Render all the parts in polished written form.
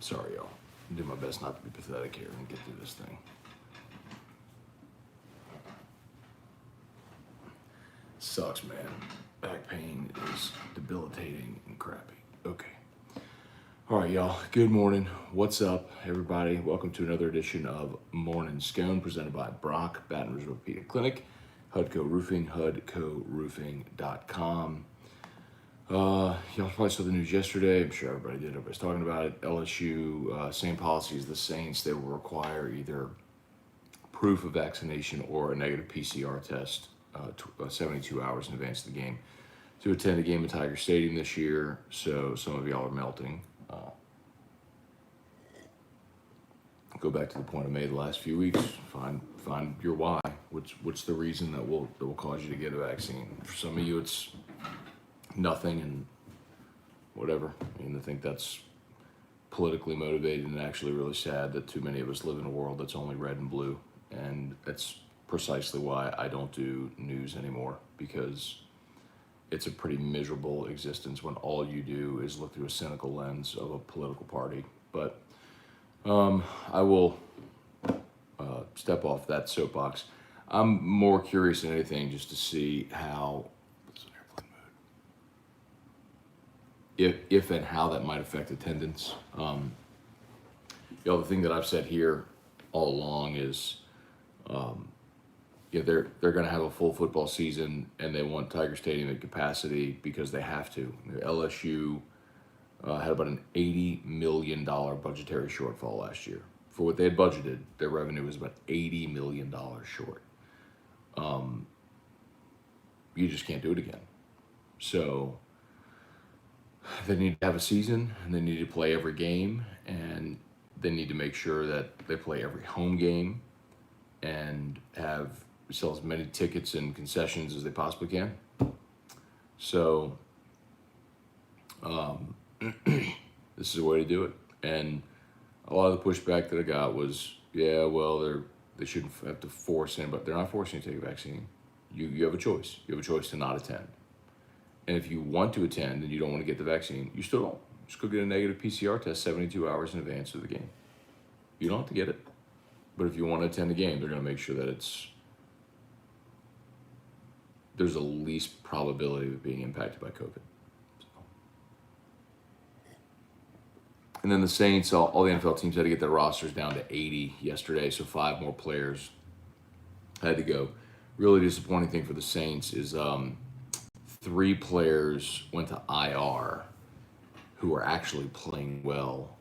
Sorry, y'all. I'm doing my best not to be pathetic here and get through this thing. Sucks, man. Back pain is debilitating and crappy. Okay. All right, y'all. Good morning. What's up, everybody? Welcome to another edition of Morning Scone, presented by Brock, Baton Rouge Orthopedic Clinic, Hudco Roofing, hudcoroofing.com. Y'all probably saw the news yesterday. I'm sure everybody did. Everybody's talking about it. LSU, same policy as the Saints. They will require either proof of vaccination or a negative PCR test 72 hours in advance of the game to attend a game at Tiger Stadium this year. So some of y'all are melting. Go back to the point I made the last few weeks. Find your why. What's the reason that will cause you to get a vaccine? For some of you, it's nothing and whatever. I mean, I think that's politically motivated and actually really sad that too many of us live in a world that's only red and blue. And that's precisely why I don't do news anymore, because it's a pretty miserable existence when all you do is look through a cynical lens of a political party. But I will step off that soapbox. I'm more curious than anything just to see how, if and how that might affect attendance. The thing that I've said here all along is, they're going to have a full football season, and they want Tiger Stadium at capacity because they have to. LSU had about an $80 million budgetary shortfall last year. For what they had budgeted, their revenue was about $80 million short. You just can't do it again. So they need to have a season, and they need to play every game, and they need to make sure that they play every home game and sell as many tickets and concessions as they possibly can. So this is a way to do it. And a lot of the pushback that I got was, they shouldn't have to force anybody. They're not forcing you to take a vaccine. You have a choice. You have a choice to not attend. And if you want to attend and you don't want to get the vaccine, you still don't. Just go get a negative PCR test 72 hours in advance of the game. You don't have to get it. But if you want to attend the game, they're going to make sure that there's the least probability of it being impacted by COVID. And then the Saints, all the NFL teams had to get their rosters down to 80 yesterday, so 5 more players had to go. Really disappointing thing for the Saints is 3 players went to IR who are actually playing well.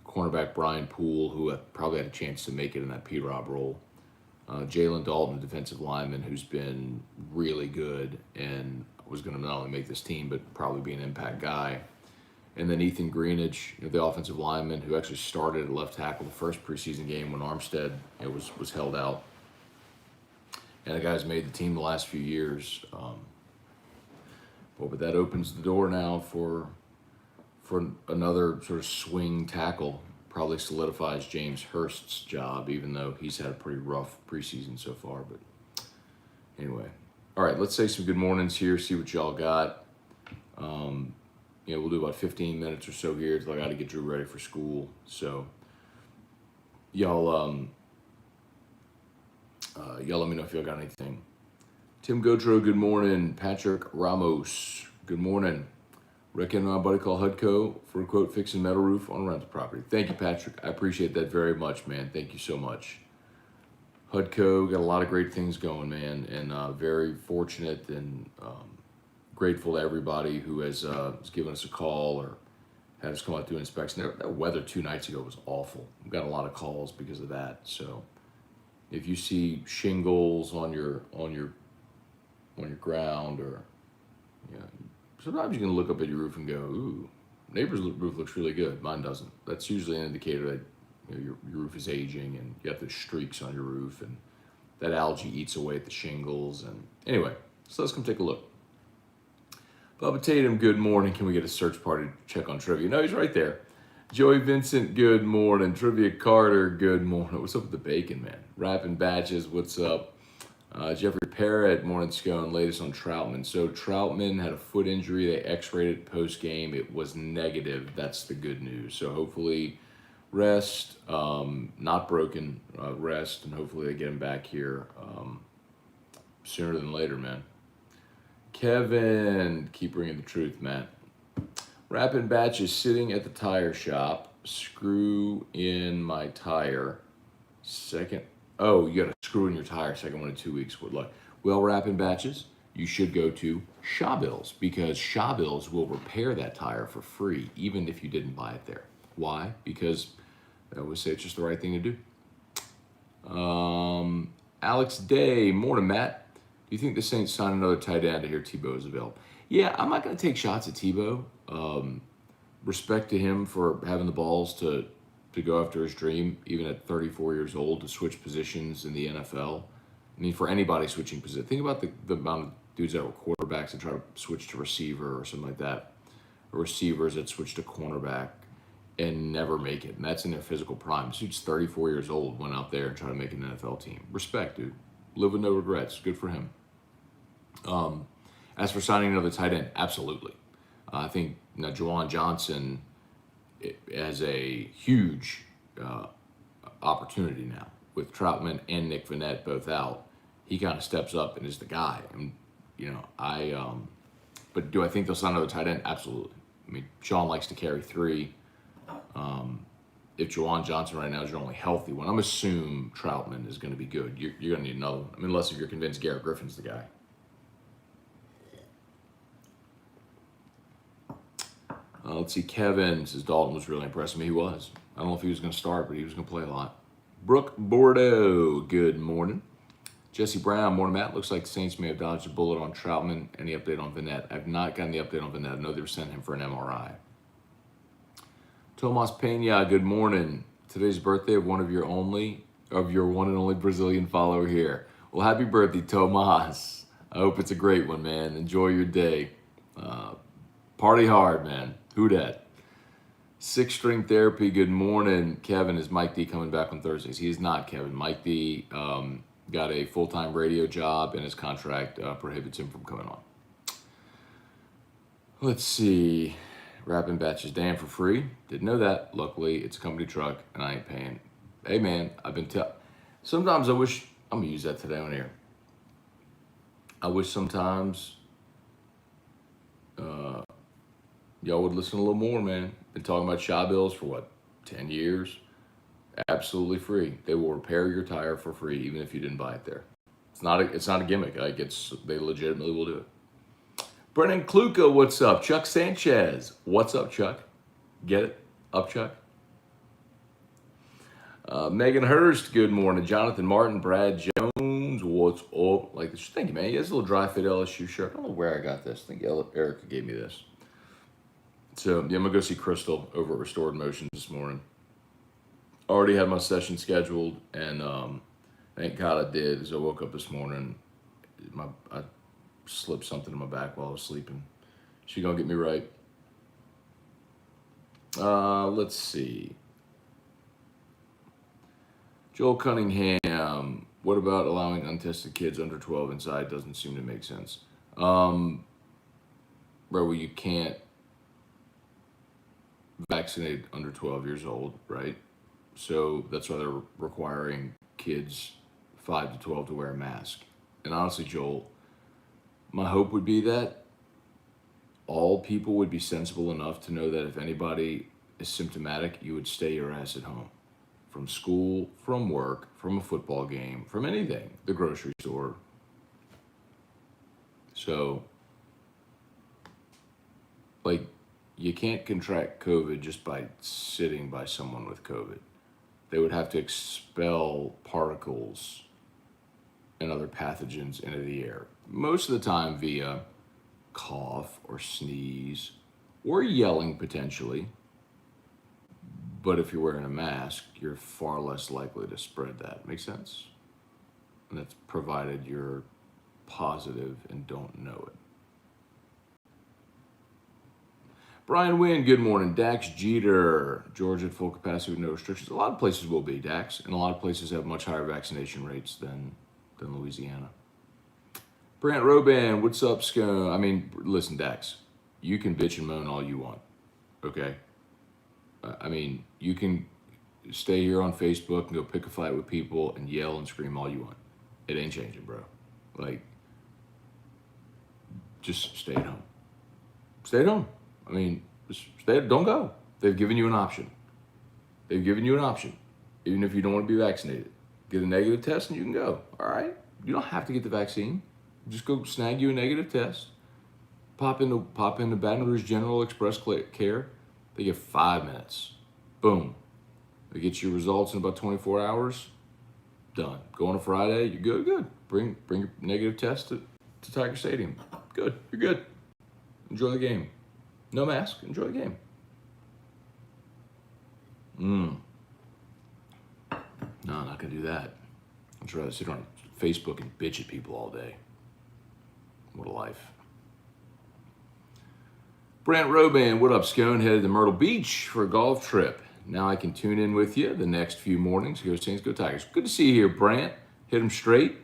Cornerback Brian Poole, who probably had a chance to make it in that P-Rob role. Jalen Dalton, a defensive lineman who's been really good and was going to not only make this team, but probably be an impact guy. And then Ethan Greenidge, the offensive lineman who actually started at left tackle the first preseason game when Armstead was held out. And the guy's made the team the last few years. But that opens the door now for another sort of swing tackle. Probably solidifies James Hurst's job, even though he's had a pretty rough preseason so far. But anyway, all right, let's say some good mornings here, see what y'all got. We'll do about 15 minutes or so here until I got to get Drew ready for school. So y'all let me know if y'all got anything. Tim Gotro, good morning. Patrick Ramos, good morning. Recommend my buddy called Hudco for a quote fixing metal roof on rental property. Thank you, Patrick. I appreciate that very much, man. Thank you so much. Hudco got a lot of great things going, man, and very fortunate and grateful to everybody who has given us a call or had us come out to an inspection. That weather 2 nights ago was awful. We've got a lot of calls because of that. So if you see shingles on your ground, or sometimes you can look up at your roof and go, ooh, neighbor's roof looks really good. Mine doesn't. That's usually an indicator that your roof is aging and you got those streaks on your roof, and that algae eats away at the shingles. And anyway, so let's come take a look. Bubba Tatum, good morning. Can we get a search party to check on trivia? No, he's right there. Joey Vincent, good morning. Trivia Carter, good morning. What's up with the bacon, man? Rapping Batches, what's up? Jeffrey Parrott, morning Scone, latest on Troutman. So Troutman had a foot injury. They x-rayed it post-game. It was negative. That's the good news. So hopefully rest, not broken, rest, and hopefully they get him back here sooner than later, man. Kevin, keep bringing the truth, Matt. Rapid Batch is sitting at the tire shop. Screw in my tire. Second. Oh, you got to screw in your tire. Second one in 2 weeks. Good luck. Well, Rapid Batches, you should go to Shawbills because Shawbills will repair that tire for free, even if you didn't buy it there. Why? Because I always say it's just the right thing to do. Alex Day, morning, Matt. Do you think the Saints sign another tight end to hear Tebow is available? Yeah, I'm not going to take shots at Tebow. Respect to him for having the balls to go after his dream, even at 34 years old, to switch positions in the NFL. I mean, for anybody switching position, think about the amount of dudes that were quarterbacks that try to switch to receiver or something like that, or receivers that switch to cornerback and never make it. And that's in their physical prime. This dude's 34 years old, went out there and tried to make an NFL team. Respect, dude. Live with no regrets. Good for him. As for signing another tight end, absolutely. I think Juwan Johnson has a huge opportunity now with Troutman and Nick Vannett both out. He kind of steps up and is the guy. And but do I think they'll sign another tight end? Absolutely. I mean, Sean likes to carry three. If Juwan Johnson right now is your only healthy one, I'm assuming Troutman is going to be good. You're going to need another one. I mean, unless if you're convinced Garrett Griffin's the guy. Let's see, Kevin says Dalton was really impressing me. He was. I don't know if he was going to start, but he was going to play a lot. Brooke Bordeaux, good morning. Jesse Brown, morning, Matt. Looks like the Saints may have dodged a bullet on Troutman. Any update on Vannett? I've not gotten the update on Vannett. I know they were sending him for an MRI. Tomas Pena, good morning. Today's birthday of your one and only Brazilian follower here. Well, happy birthday, Tomas. I hope it's a great one, man. Enjoy your day. Party hard, man. Who dat? Six String Therapy, good morning. Kevin, is Mike D coming back on Thursdays? He is not, Kevin. Mike D got a full-time radio job, and his contract prohibits him from coming on. Let's see. Wrapping batches damn for free. Didn't know that. Luckily, it's a company truck, and I ain't paying. Hey, man, I've been sometimes I wish, I'm going to use that today on air. I wish sometimes y'all would listen a little more, man. Been talking about Shawbills for 10 years? Absolutely free. They will repair your tire for free, even if you didn't buy it there. It's not a gimmick. They legitimately will do it. Brennan Kluka, what's up? Chuck Sanchez, what's up, Chuck? Get it? Up, Chuck? Megan Hurst, good morning. Jonathan Martin, Brad Jones, what's up? Thank you, man. He has a little dry fit LSU shirt. I don't know where I got this. I think Erica gave me this. So, yeah, I'm going to go see Crystal over at Restored Motions this morning. Already had my session scheduled, and thank God I did. As I woke up this morning, I slipped something in my back while I was sleeping. She going to get me right. Let's see. Joel Cunningham, what about allowing untested kids under 12 inside? Doesn't seem to make sense. Well, you can't vaccinate under 12 years old, right? So that's why they're requiring kids 5 to 12 to wear a mask. And honestly, Joel, my hope would be that all people would be sensible enough to know that if anybody is symptomatic, you would stay your ass at home. From school, from work, from a football game, from anything, the grocery store. So, you can't contract COVID just by sitting by someone with COVID. They would have to expel particles and other pathogens into the air. Most of the time via cough or sneeze or yelling potentially. But if you're wearing a mask, you're far less likely to spread that. Make sense? And that's provided you're positive and don't know it. Brian Wynn, good morning. Dax Jeter, Georgia at full capacity with no restrictions. A lot of places will be, Dax, and a lot of places have much higher vaccination rates than Louisiana. Brant Roban, what's up, Scone? I mean, listen, Dax, you can bitch and moan all you want, okay? I mean, you can stay here on Facebook and go pick a fight with people and yell and scream all you want. It ain't changing, bro. Like, just stay at home. Stay at home. I mean, just stay. Don't go. They've given you an option. They've given you an option. Even if you don't want to be vaccinated, get a negative test and you can go. All right. You don't have to get the vaccine. Just go snag you a negative test. Pop into Baton Rouge General Express Care. They get 5 minutes. Boom. They get your results in about 24 hours. Done. Go on a Friday. You're good. Good. Bring your negative test to Tiger Stadium. Good. You're good. Enjoy the game. No mask. Enjoy the game. No, I'm not gonna do that. I'd rather sit on Facebook and bitch at people all day. What a life. Brant Roban, what up, Scone? Headed to Myrtle Beach for a golf trip. Now I can tune in with you the next few mornings. Go Saints, go Tigers. Good to see you here, Brant. Hit them straight.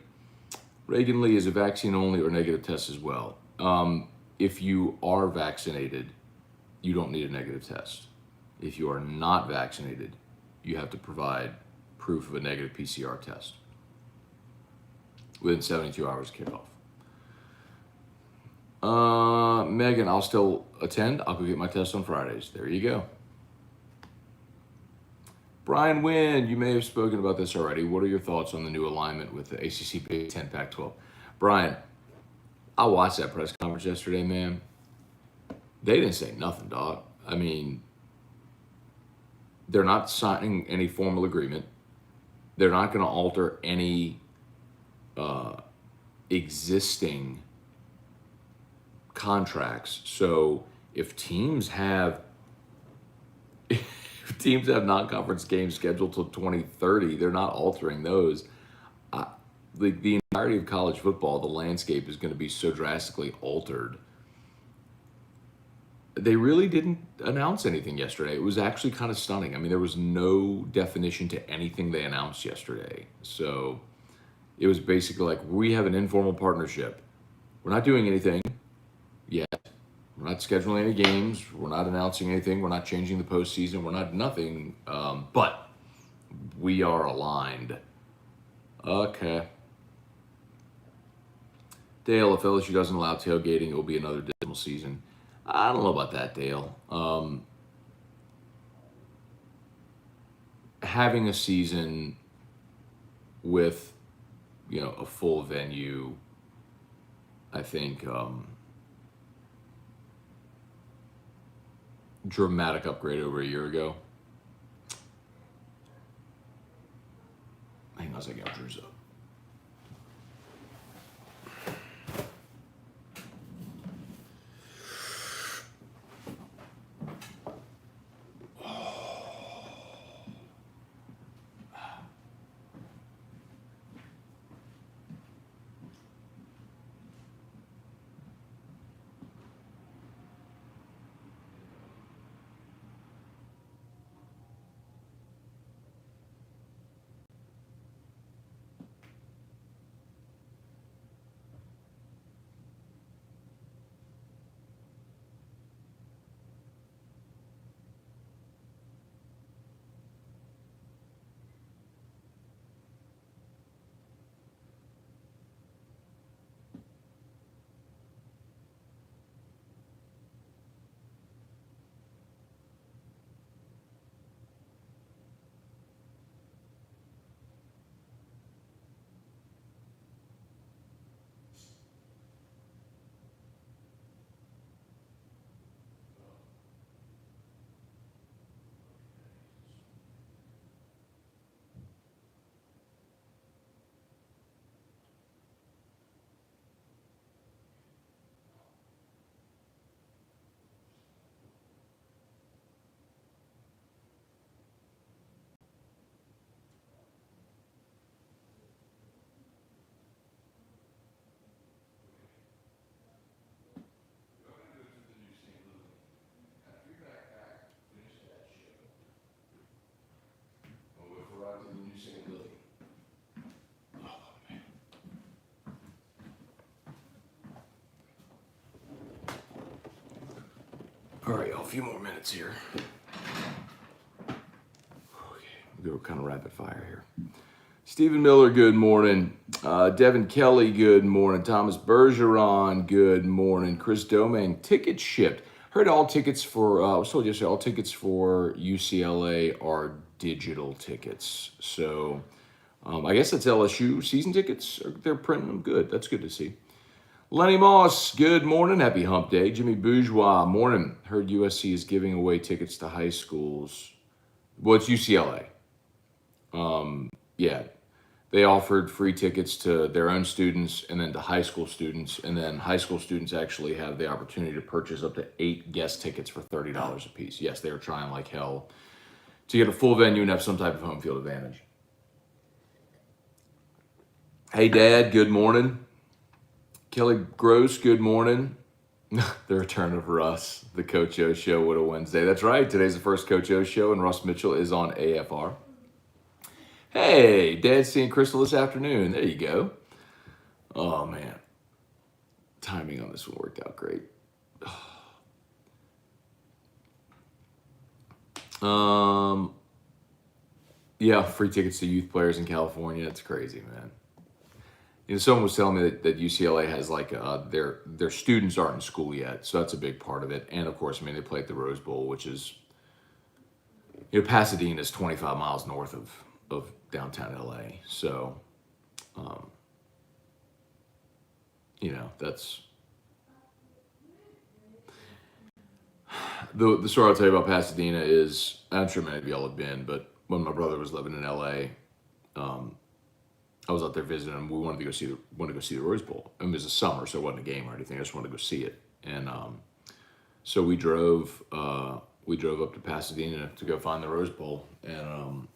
Reagan Lee is a vaccine only or negative test as well. If you are vaccinated, you don't need a negative test. If you are not vaccinated, you have to provide proof of a negative PCR test within 72 hours of kickoff. Megan, I'll still attend. I'll go get my test on Fridays. There you go. Brian Wynn, you may have spoken about this already. What are your thoughts on the new alignment with the ACC, Big Ten, Pac-12? Brian, I watched that press conference yesterday, man. They didn't say nothing, dog. I mean, they're not signing any formal agreement. They're not going to alter any existing contracts. So if teams have non-conference games scheduled till 2030, they're not altering those. The entirety of college football, the landscape is going to be so drastically altered. They really didn't announce anything yesterday. It was actually kind of stunning. I mean, there was no definition to anything they announced yesterday. So it was basically like, we have an informal partnership. We're not doing anything yet. We're not scheduling any games. We're not announcing anything. We're not changing the postseason. We're not nothing. But we are aligned. Okay. Dale, if LSU doesn't allow tailgating, it will be another dismal season. I don't know about that, Dale. Having a season with, a full venue, I think, dramatic upgrade over a year ago. Hang on a second, I'll Drew's up. All right, y'all, a few more minutes here. Okay, we'll go kind of rapid fire here. Stephen Miller, good morning. Devin Kelly, good morning. Thomas Bergeron, good morning. Chris Domingue, tickets shipped. Heard all tickets for, I was told yesterday, all tickets for UCLA are digital tickets. So I guess that's LSU season tickets. They're printing them. Good. That's good to see. Lenny Moss, good morning. Happy hump day. Jimmy Bourgeois, morning. Heard USC is giving away tickets to high schools. Well, it's UCLA. Yeah. They offered free tickets to their own students and then to high school students. And then high school students actually have the opportunity to purchase up to 8 guest tickets for $30 a piece. Yes, they are trying like hell to get a full venue and have some type of home field advantage. Hey, Dad, good morning. Kelly Gross, good morning. The return of Russ, the Coach O Show. What a Wednesday. That's right. Today's the first Coach O Show, and Russ Mitchell is on AFR. Hey, Dad's seeing Crystal this afternoon. There you go. Oh, man. Timing on this one worked out great. Yeah, free tickets to youth players in California. It's crazy, man. You know, someone was telling me that UCLA has like their students aren't in school yet, so that's a big part of it. And of course, I mean, they play at the Rose Bowl, which is, you know, Pasadena is 25 miles north of downtown LA. So, you know, that's the story I'll tell you about Pasadena is, I'm sure many of y'all have been, but when my brother was living in LA, I was out there visiting him. We wanted to go see the Rose Bowl. I mean, it was a summer, so it wasn't a game or anything. I just wanted to go see it. And so we drove up to Pasadena to go find the Rose Bowl, and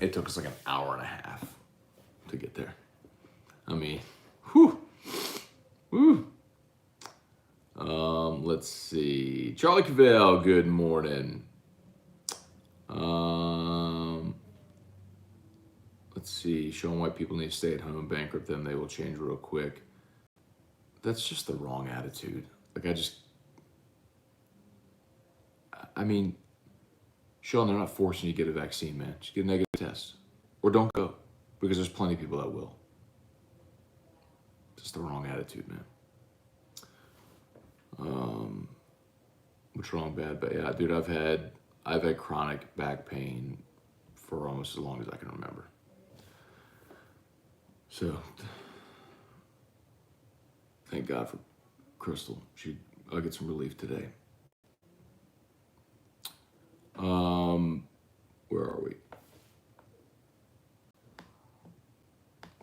it took us like an hour and a half to get there. I mean, whew. Let's see. Charlie Cavell, good morning. Let's see. Showing white people need to stay at home, bankrupt them, they will change real quick. That's just the wrong attitude. Like, I mean, Sean, they're not forcing you to get a vaccine, man. Just get a negative test. Or don't go, because there's plenty of people that will. Just the wrong attitude, man. What's wrong, bad? But yeah, dude, I've had chronic back pain for almost as long as I can remember. So, thank God for Crystal. I'll get some relief today. Where are we?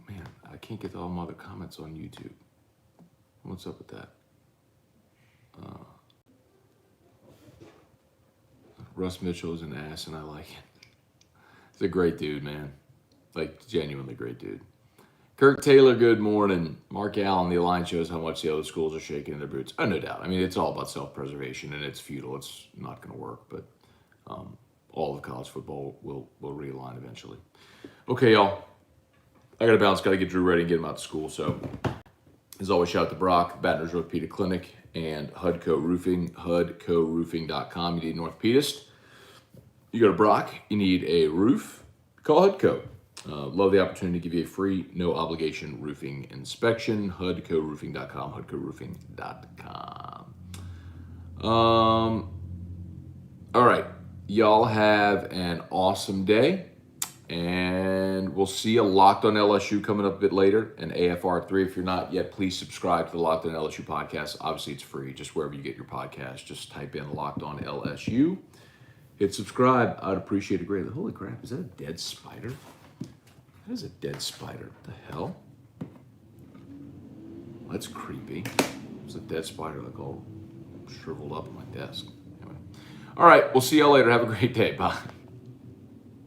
Man, I can't get to all my other comments on YouTube. What's up with that? Russ Mitchell is an ass, and I like it. He's a great dude, man. Like, genuinely great dude. Kirk Taylor, good morning. Mark Allen, the line shows how much the other schools are shaking in their boots. Oh, no doubt. I mean, it's all about self-preservation, and it's futile. It's not going to work, but all of college football will realign eventually. Okay, y'all. I got to bounce. Got to get Drew ready and get him out to school. So, as always, shout out to Brock, Baton Rouge Orthopedic Clinic, and HUDCO Roofing, HUDCOroofing.com. You need an orthopedist. You go to Brock, you need a roof, call HUDCO. Love the opportunity to give you a free, no obligation roofing inspection. HUDCOroofing.com, HUDCOroofing.com. All right. Y'all have an awesome day. And we'll see you Locked on LSU coming up a bit later, and AFR 3. If you're not yet, please subscribe to the Locked on LSU podcast. Obviously, it's free. Just wherever you get your podcast, just type in Locked on LSU. Hit subscribe. I'd appreciate it greatly. Holy crap, is that a dead spider? That is a dead spider. What the hell? That's creepy. There's a dead spider like all shriveled up on my desk. Anyway. All right, we'll see y'all later. Have a great day. Bye.